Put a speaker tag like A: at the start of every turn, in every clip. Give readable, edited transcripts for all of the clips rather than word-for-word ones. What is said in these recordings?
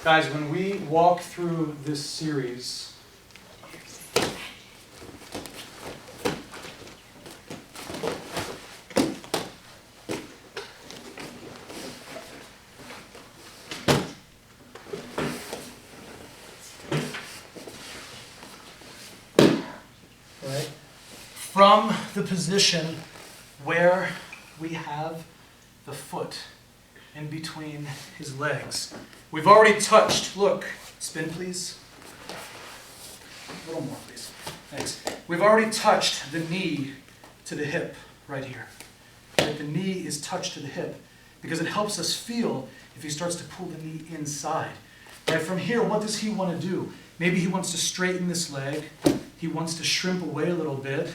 A: Guys, when we walk through this series, right, from the position where we have the foot in between his legs. We've already touched, look, spin please. A little more please. Thanks. We've already touched the knee to the hip right here. Right? The knee is touched to the hip because it helps us feel if he starts to pull the knee inside. Right? From here, what does he want to do? Maybe he wants to straighten this leg. He wants to shrimp away a little bit.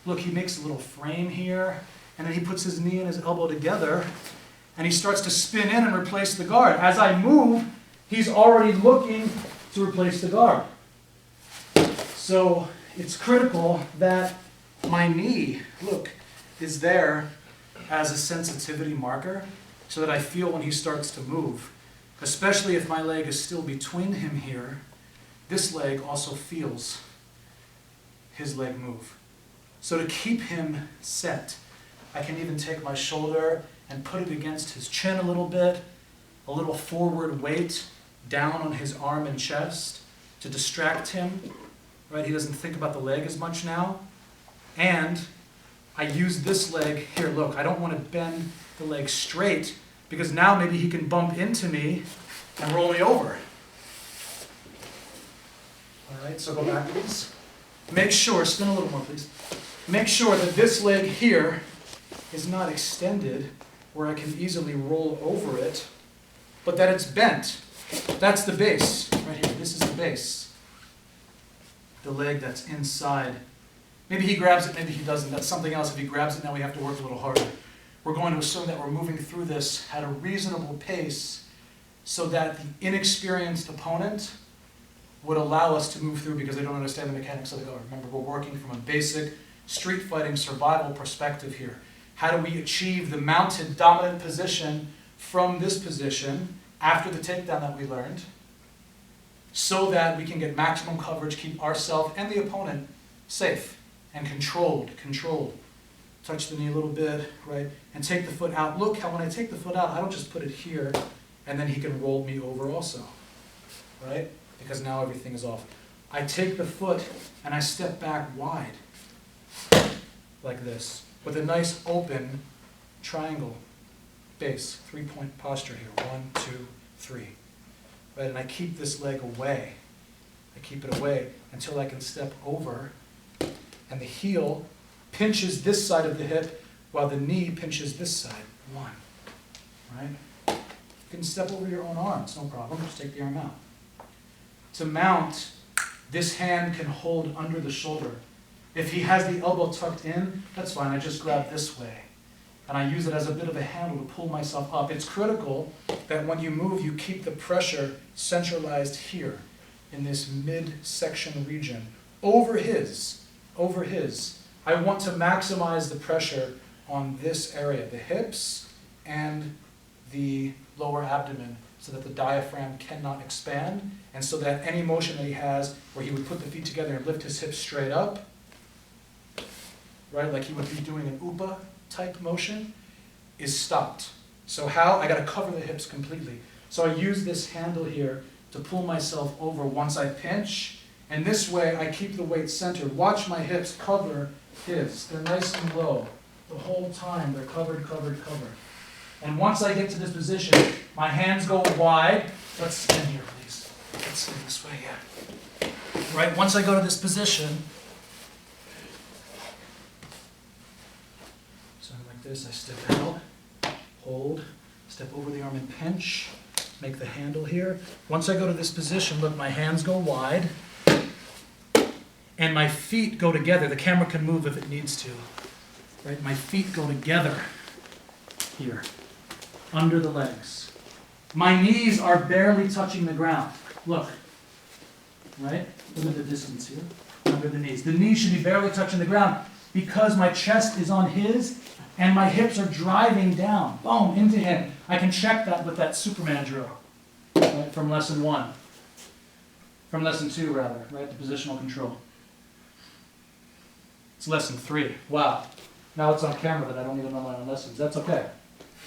A: Look, he makes a little frame here, and then he puts his knee and his elbow together, and he starts to spin in and replace the guard. As I move, he's already looking to replace the guard. So it's critical that my knee, look, is there as a sensitivity marker so that I feel when he starts to move. Especially if my leg is still between him here, this leg also feels his leg move. So to keep him set, I can even take my shoulder and put it against his chin a little forward weight down on his arm and chest to distract him, right? He doesn't think about the leg as much now. And I use this leg here, look, I don't want to bend the leg straight because now maybe he can bump into me and roll me over. All right, so go back please. Make sure, spin a little more please. Make sure that this leg here is not extended where I can easily roll over it, but that it's bent. That's the base right here. This is the base. The leg that's inside. Maybe he grabs it, maybe he doesn't. That's something else. If he grabs it, now we have to work a little harder. We're going to assume that we're moving through this at a reasonable pace so that the inexperienced opponent would allow us to move through because they don't understand the mechanics of the guard. Remember, we're working from a basic street fighting survival perspective here. How do we achieve the mounted dominant position from this position after the takedown that we learned so that we can get maximum coverage, keep ourselves and the opponent safe and controlled. Touch the knee a little bit, right? And take the foot out. Look how when I take the foot out, I don't just put it here and then he can roll me over also, right? Because now everything is off. I take the foot and I step back wide like this with a nice open triangle base, 3-point posture here. 1, 2, 3. Right? And I keep this leg away. I keep it away until I can step over and the heel pinches this side of the hip while the knee pinches this side. 1. Right? You can step over your own arm, it's no problem. Just take the arm out. To mount, this hand can hold under the shoulder. If he has the elbow tucked in, that's fine. I just grab this way. And I use it as a bit of a handle to pull myself up. It's critical that when you move, you keep the pressure centralized here in this midsection region. Over his. I want to maximize the pressure on this area, the hips and the lower abdomen, so that the diaphragm cannot expand, and so that any motion that he has where he would put the feet together and lift his hips straight up, right, like he would be doing an upa type motion, is stopped. So how? I got to cover the hips completely. So I use this handle here to pull myself over once I pinch, and this way I keep the weight centered. Watch my hips cover his. They're nice and low. The whole time they're covered. And once I get to this position, my hands go wide. Let's spin here, please. Let's spin this way, yeah. Right, once I go to this position, so like this, I step out, hold, step over the arm and pinch, make the handle here. Once I go to this position, look, my hands go wide, and my feet go together. The camera can move if it needs to. Right, my feet go together here, under the legs. My knees are barely touching the ground. Look, right? Look at the distance here, under the knees. The knees should be barely touching the ground because my chest is on his and my hips are driving down, boom, into him. I can check that with that Superman drill. Right? right, from lesson 1. From lesson 2, rather, right, the positional control. It's lesson 3. Wow. Now it's on camera that I don't even know my own lessons. That's okay.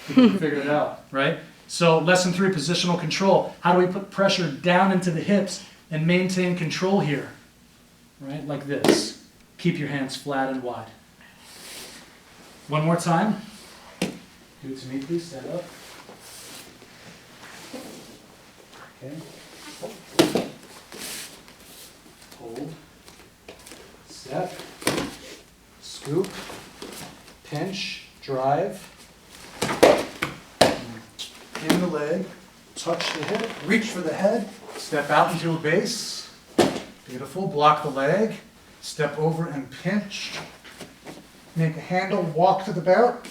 A: We figured it out, right? So lesson 3, positional control. How do we put pressure down into the hips and maintain control here? Right, like this. Keep your hands flat and wide. One more time. Do it to me, please. Stand up. Okay. Hold. Step. Scoop. Pinch. Drive. In the leg. Touch the hip. Reach for the head. Step out into a base. Beautiful. Block the leg. Step over and pinch. Make a handle. Walk to the bout.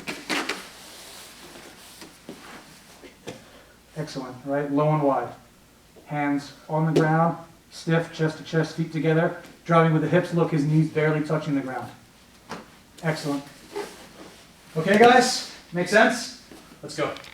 A: Excellent, right? Low and wide. Hands on the ground, stiff, chest to chest, feet together. Driving with the hips, look, his knees barely touching the ground. Excellent. Okay, guys? Make sense? Let's go.